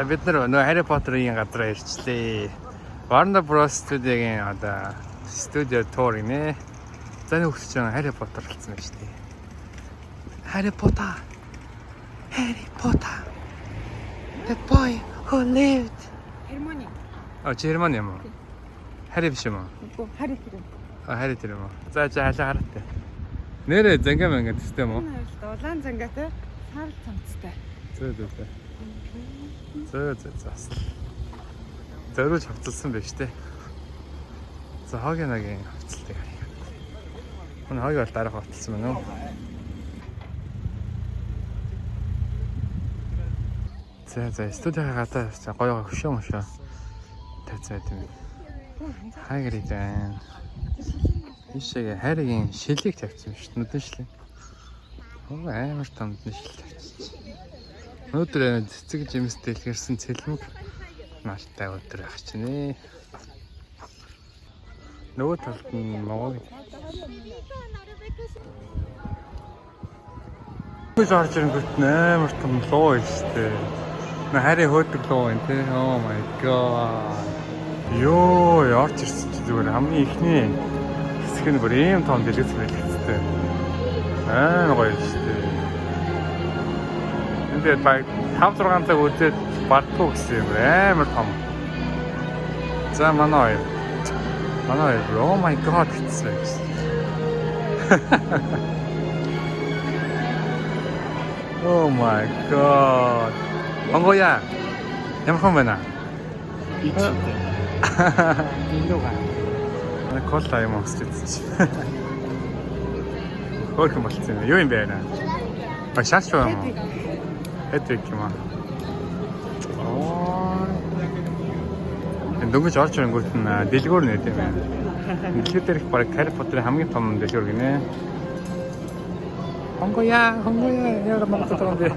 бид нар нөө Харри Поттерын газар ирчлээ. Warner Bros студиогийн одоо студио тур гинэ. За нэг хөсч байгаа Харри Поттер болсон байна шүү дээ. Harry Potter. Harry Potter. The boy who lived. Германы. Германы юм уу? Харри биш юм уу? Үгүй, Харри тэр. Харри тэр юм уу? За хаалаа хараатай. Нэрээ зангам ингээд систем үү? Улаан зангаатай, сар цамцтай. Зөө. Зориулж хавцалсан байж тээ. За хоогийн хавцалтай. Хөөе хоогийн бол дараах хавцалсан байна уу? За студио гадаа гоё хөшөө тавьцаад юм. Хайгрид байна. Ишээ хайргийн шилийг тавьсан шүү дээ. Нүдэн шилээ. Оо амар том нүдэн шил тавьчихсан. Өнөөдөр цэцэг жимстэй илгэрсэн цэлмэг нааштай өдөр ах чинь. Нөгөө талд нь могоо. Гэж орж ирэнгүүт амар том луу шүү дээ. Харри хөөдөг луу энэ тий. Oh my god. Йоо, орж ирсэн чи зүгээр хамгийн ихний хэсэг нь бүр ийм том дэлгэц байлгцтэй. Аа гоё шүү дээ. Энд баг 5-6 цаг үзээд бардгүй гэсэн юм амар том. За манай oh my god гэсэн. Oh my god. Монгол야. Ямар хон байна? Индуга. Кола юм уусч үзсэн. Хөөх юм болчихсон юм. Юу юм бэ нэ? Шаач юм уу? Хэдэг юм аа. Энэ дөнгөж орж ирэнгүүт нь дэлгүүр нэ тийм ээ. Дэлгүүр дээрх баг Харри Поттерын хамгийн том дэлгүүр гинэ. Монгол야 яагаад Монголд байгаа юм бэ?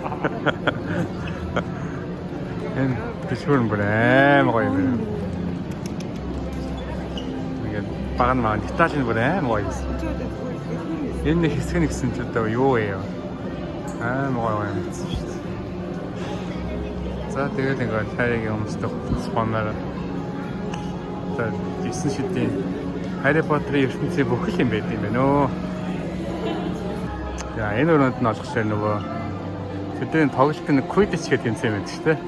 Энэ дэлгүүр нь бүр амар гоё юм. Ингээд баган маань Италийн бүр амар гоё юм. Энэ нэг хэсэг нь гэсэн ч одоо юу вэ? Амар гоё юм шүү дээ. За тэгээд ингээд хайргийн өмсдөх споноор одоо 9 шидийн Харри Поттерын ертөнцийн бүхэл юм байт юм байна өө. За энэ өрөөнд нь олгочлаа нөгөө тэдний тоглолтын Хүүхэд гэдэг тэмцээн байдаг шүү дээ.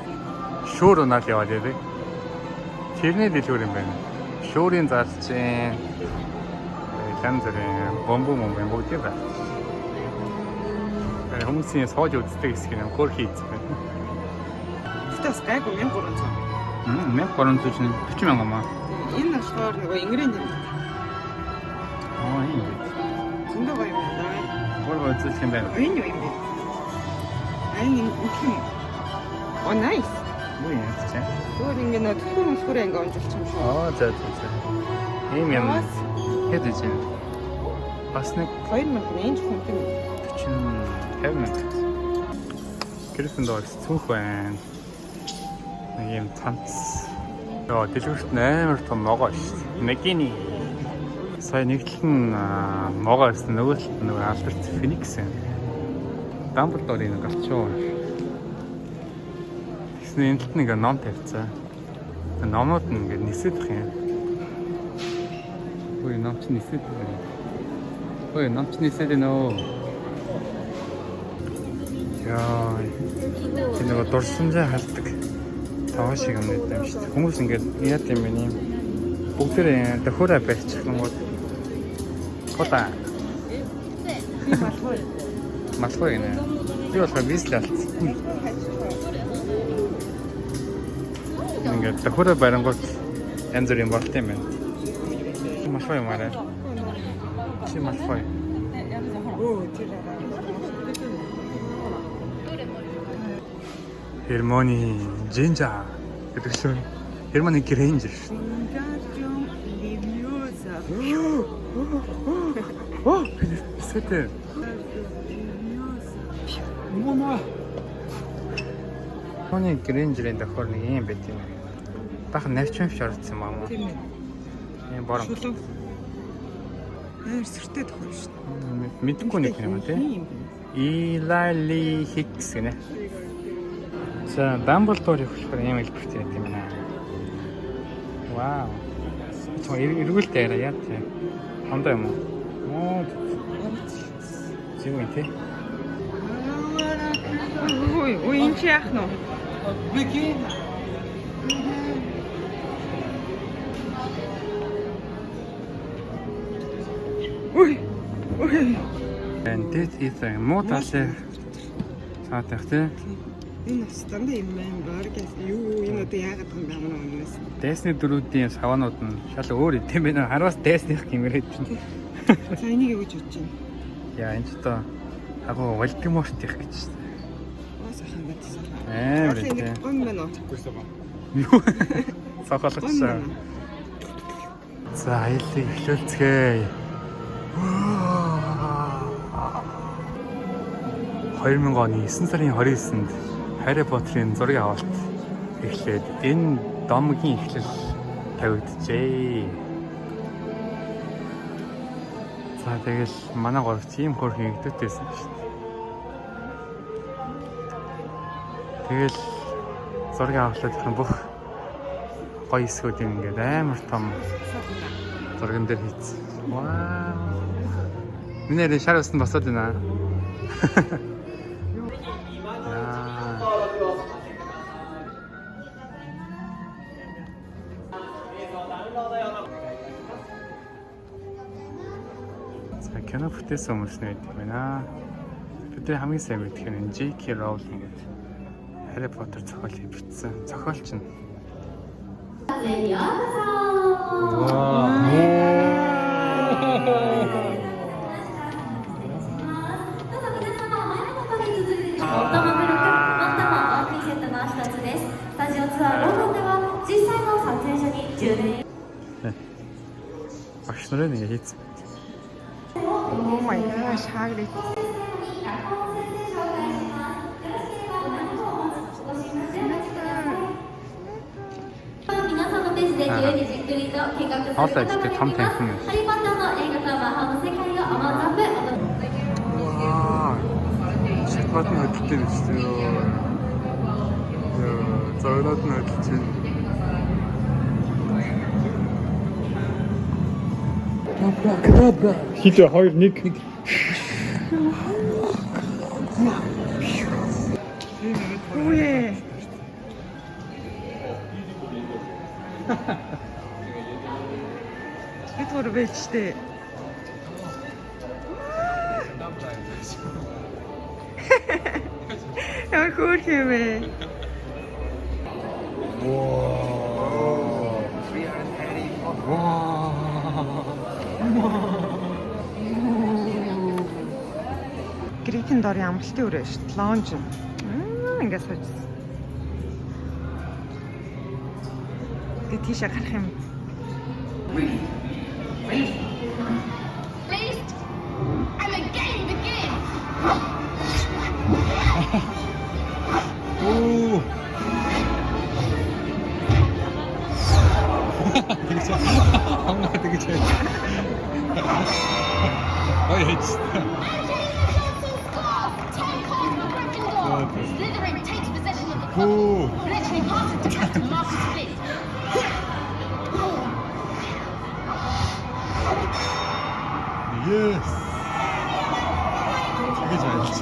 Шүүр унаал яваад байдаг. Тэрний дэлгүүр юм байна. Шүүрийн зарцын янз бүрийн бомбон бүгд байна. Хүмүүсийн сууж үздэг хэсэг нь хөр хийц байна. Тэс гайгүй 1300. 1300 чинь 40 мянга маа. Энэ болохоор нөгөө ингрэнд юм. Энэ. Зөндөө гоё юм байна. Гол үзүүлэх юм байна. Энэ юу юм бэ? Энэ oh nice. Юу юм бэ? Өөр ингэ нөө түлхүүрээ ингэ онжуулчих юм шүү. За. Ийм юм. Хэд гэж юм? Бас нэг 2000 энэ ч хүнтэй 50 Гриффиндор цүнх байна. Нэг юм цамц. Яа, дэлгүүрт амар том могоо шүү дээ. Нэгний сая нэгтлэн могоо ирсэн нөгөө талд нөгөө алдарт феникс байна. Дамблдорын галчуу. Тэгснэ энэ талд нэг ном тавьцаа. Номнууд нь ингэ нисэдэх юм. Ой, ном ч нисэдэх юм. Ой, ном ч нисэдэх нөө. Яа. Энэ нөгөө дурсамжаа халдаг. Тоо шиг юм нэт юм шүү дээ. Хүмүүс ингээд яа гэм бэ юм. Бүгдээ төхөөрэ барьчих юм уу? Кота. Малхой нэ. Би болохоор визл алдсан. Ингээд төхөөрэ барингууд янз бүрийн болт юм байна. Малхой юм арай. Чи малхой. Германы жинжа гэдэг шүү. Германы грейнжер шүү. Оо, сэтэй. Германы грейнжерийн давхар нэг юм байт юм. Бахан навчмч орсон юм аа. Тийм ээ. Ийм борон. Сэртэй давхар шүү. Мэдгүй нэг юм тий. Илали хикс гэнэ. За, Дамблдорыг болохоор ийм хэлбэртэй юм байна. Вау. Эргүүлтэй яриа яа тий. Хондоо юм уу? Оо. Зин үү тий. Ой, энэ чи яах нь вэ? Вики. Ой. And this is a motor. Саатах тий. Энэ стандартын юм байна. Баргаас юу энэ одоо яагаад юм бэ амна өнөөс. Дайсны дөрүүдийн саванууд нь шал өөр юм байна. Хараас дайсных гэмээр чинь. За энийг юу гэж бодож байна? Яа энэ ч одоо агуу Вальдеморт их гэж шүү дээ. Оо саяхан байцгаана. Амар тий. Гом байна уу? Юу? Сахалгачаа. За аяллыг эхлүүлцгээе. 2000 оны 9 сарын 29-нд Харри Поттерын зургийн авалт эхлээд энэ домгийн эхлэл тавигджээ. За тэгэл манай гурав тийм хөрхөн игдэттэйсэн шүү дээ. Тэгэл зургийн авалт гэх бүх гоё эсгүүд ингээд амар том зурган дээр хийсэн. Вау. Минь шар усан босоод байна. Кино бүтээсэн хүмүүс нэг байна. Бидний хамгийн сайн мэдэх нь J.K. Rowling гэдэг Харри Поттер зохиолыг бичсэн. Зохиолч нь. Багш нарын нэг хийц. Oh my gosh, Harry. Хоолой гэдэг том танхим юм. Шоколад нь хөдөлтэй биз дээ. Зоглоод нь хөдөлж байна. Хитэ 2-1. Үе. Битүүр бэлчтэй. Яа хөөх юм бэ? Гриффиндорын амралтын өрөө шүү дээ. Лонж. Ингээд суучихсан. Тэгээд тийшээ гарах юм. And the game begins. Ooh. 되게 잘. 엄마 되게 잘. Slytherin takes possession of the club, fletching past the defense to master split. Yes. 되게 잘했지.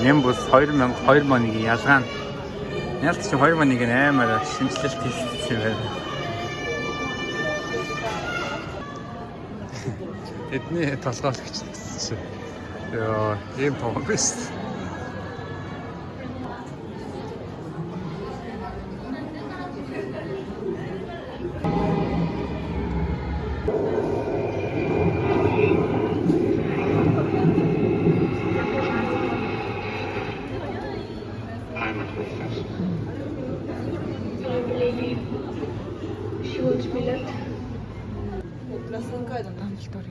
Нэмбус 2001-ийн ялгаан. Ялт чинь 2001-ийн амар шинжилэлт хийсэн байна. Эдний толгойлогч гэсэн чинь. Йоо, ийм том биш. 플라스카이도 남들이.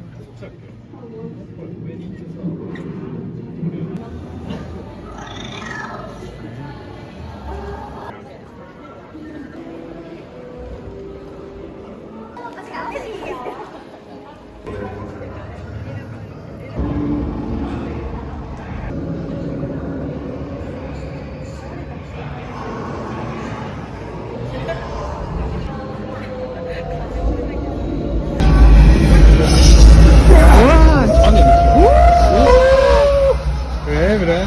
그래?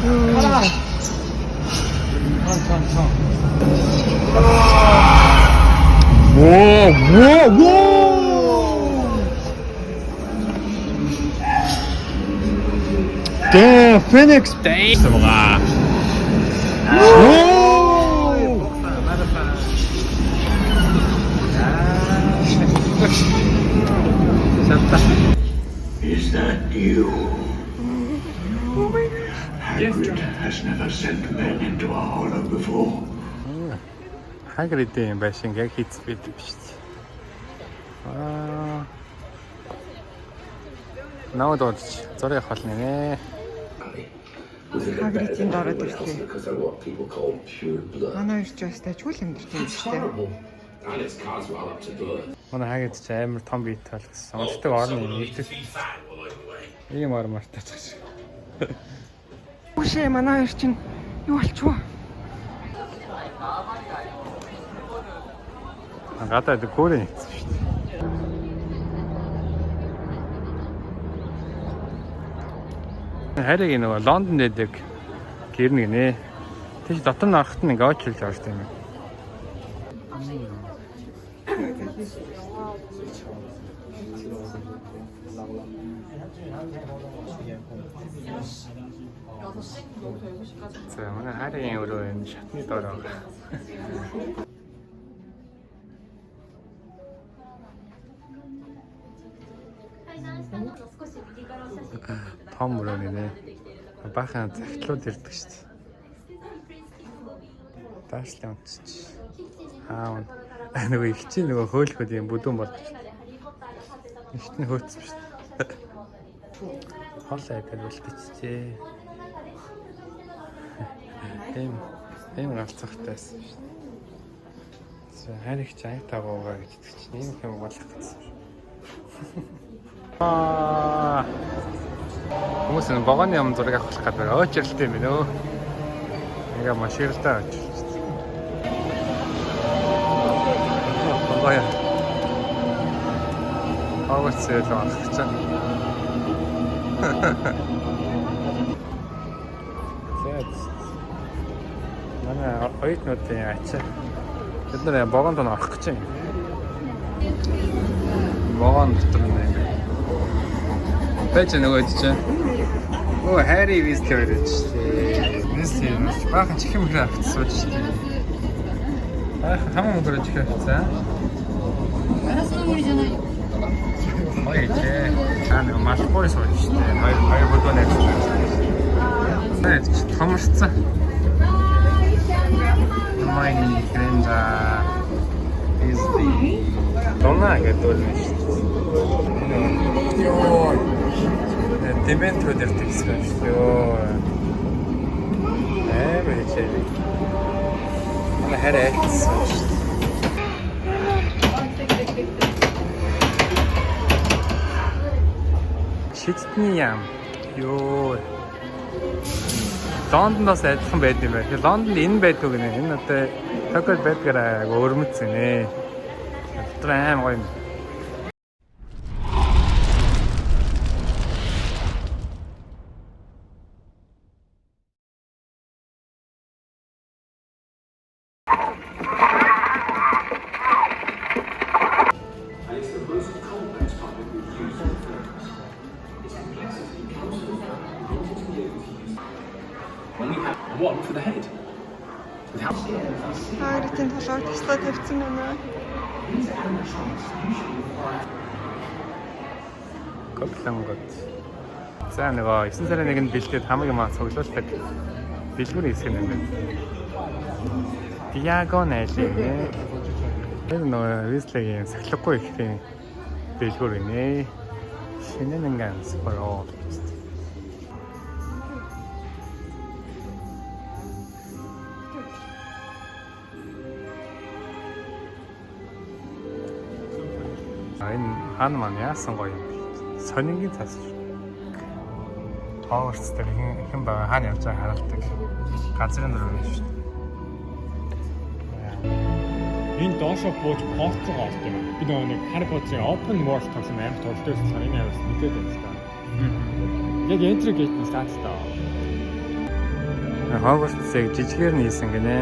피닉스 데이스 뭐가 잡다. Is that you? Hagrid has never sent men into a hollow before. Hagrid-ийн байшинг яг хийцбээд биш. Наад орж зураг авах нэ. Hagrid-ийн дороод ирсэн. Манай ирч бас тажгүй амьдч юм шүү дээ. Манай Hagrid ч амар том бит болгосон. Онцтой орны нэгтгэл. Ийм ор мартаач гэж. Үшээ манай ирч нь юу болчихвоо? Гадаад көөрэ нэгсэн шүү дээ. Харийг нөгөө Лондон дэдэг гэр нэг нэ. Тэш дотор нь орохт нь ингээ очилж байгаа шүү дээ. За манай Харийн өрөө энэ шатны доор байгаа. Том өрөө нэ. Баахан загтлууд ирдэг шүү дээ. Даашлаа унтчих. Нөгөө их чинь нөгөө хөөлөхөд юм бүдүүн болж. Ихт нь хөөцсөн шүү дээ. Хоолой гэдэг үлдчихжээ. Эм галцахтайсэн шүү дээ. Харих ч ай тагуугаа гэж чинь ийм юм болох гэсэн. Хүмүүс энэ вагоны юм зураг авах гэдэг очирлтэй юм нөө. Ингээ маширлтаа очилж байна. Вагон. Авцэл авах гэж байна. Манай оюутнуудын ачаа. Бид нэр вагонд орох гэж байна. Вагон дотор нэг. Бэж нөгөө чинь. Оо Харри визлэр гэж тий. Визлэр баахан чихэн мөрөө авчихсан шүү дээ. Баахан хамаа мөрөө чихэн авчихсан. Ой тий. Аа малбой сууж шүү дээ. Хоёр бодоо найрсан. Найз томорцсон. Маань грэнда is the Дона гэдэг нь шүү дээ. Йоо. Дэмэн төдөр тэгсэн шүү дээ. Мэж. Манай хараа хэлсэн шүү дээ. Шидний юм. Йоо. Лондоноос адилхан байд юм байна. Лондонд энэ байдаг гинэ. Энэ одоо Токиод байдгаараа өрмөцсөн нэ. Дотор аим гоё юм. One for the head. Hagrid-ийн толгойг таслаа тавьсан байна. Коплонгод. За нөгөө 9 сарын 1-нд бэлдээд хамгийн маа цуглуулдаг бэлгүүрийн хэсэг юм байна. Диагонал нэ. Энэ нөгөө Визлэгийн сахилгагүй их тийм бэлгүүр инэ. Шинэн ганц бороо. Энэ хаан маань яасан гоё юм бэ? Сонингийн цас шүү. Хогорц дээр хэн байгаа хаана явж байгааг хараалдаг. Газрын дөрөв шүү. Энэ доошо бууж порцоо ордог. Би нэг Харри Поттерын open world тоглоом амар тоглолт байсан. Энэ аваас мэдээд байна л да. Яг entry gate-нээс таацтай. Хогорцыг жижигээр нийсэн гинэ.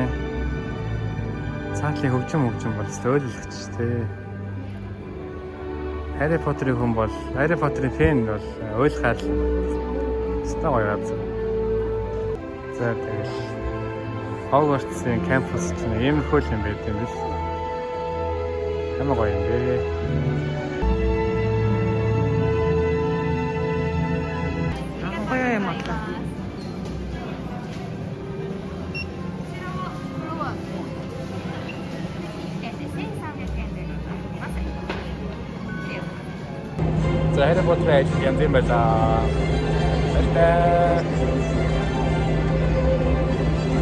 Цаатлын хөгжим бол өөлөлгч тээ. Харри Поттерын хүн бол Харри Поттерын фэн бол ойлгохаар ста гоё газар. За тэгэл Хогвартсын кампус чинь иймэрхүү юм байт юм биш. Ямар гоё юм бэ? Гоё юм аа. За Харри Поттерын ажил янз юм байна. Баярлалаа.